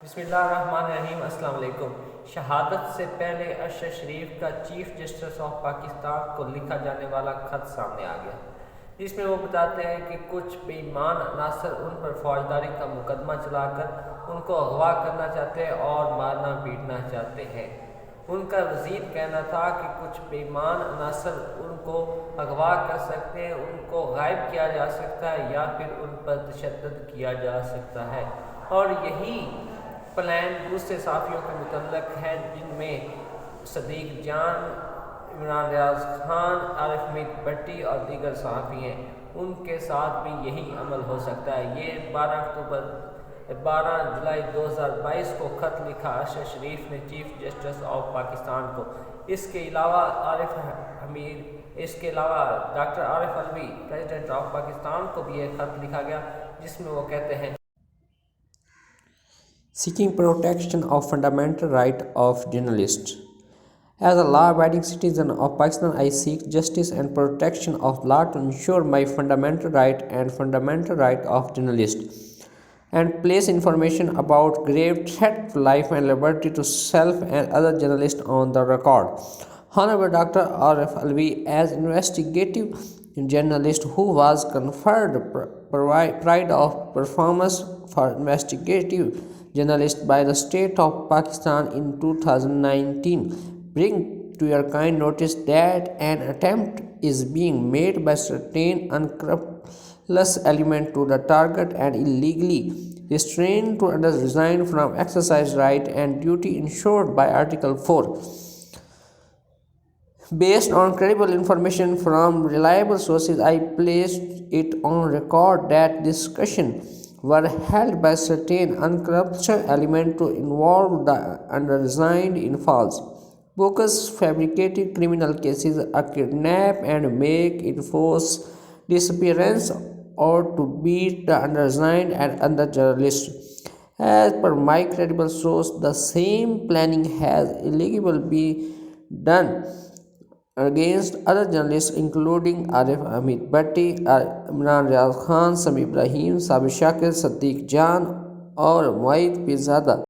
بسم اللہ الرحمن الرحیم۔ السلام علیکم۔ شہادت سے پہلے ارشد شریف کا چیف جسٹس آف پاکستان کو لکھا جانے والا خط سامنے آ گیا، جس میں وہ بتاتے ہیں کہ کچھ بے ایمان عناصر ان پر فوجداری کا مقدمہ چلا کر ان کو اغوا کرنا چاہتے ہیں اور مارنا پیٹنا چاہتے ہیں۔ ان کا مزید کہنا تھا کہ کچھ بے ایمان عناصر ان کو اغوا کر سکتے ہیں، ان کو غائب کیا جا سکتا ہے یا پھر ان پر تشدد کیا جا سکتا ہے، اور یہی پلان دوسرے صحافیوں کے متعلق ہے جن میں صدیق جان، عمران ریاض خان، عارف حمید بٹی اور دیگر صحافی ہیں۔ ان کے ساتھ بھی یہی عمل ہو سکتا ہے۔ یہ 12 جولائی 2022 کو خط لکھا ارشد شریف نے چیف جسٹس آف پاکستان کو۔ اس کے علاوہ doctor Arif Alvi president of Pakistan کو بھی ایک خط لکھا گیا، جس میں وہ کہتے ہیں Seeking protection of fundamental right of journalists. As a law-abiding citizen of Pakistan, I seek justice and protection of law to ensure my fundamental right and fundamental right of journalists, and place information about grave threat to life and liberty to self and other journalists on the record. Honorable Dr. Arif Alvi, as investigative journalist who was conferred pride of performance for investigative journalist by the state of Pakistan in 2019, bring to your kind notice that an attempt is being made by certain unscrupulous elements to the target and illegally restrain to others resign from exercise right and duty ensured by Article 4. Based on credible information from reliable sources, I placed it on record that discussions were held by certain unscrupulous elements to involve the undersigned in false, bogus, fabricated criminal cases, kidnap and make enforced disappearance, or to beat the undersigned and other journalists. As per my credible source, the same planning has illegally been done against other journalists including عارف حمید بٹی، عمران ریاض خان، سمیع ابراہیم، ثابت شاکر، صدیق جان اور معید پیرزادہ۔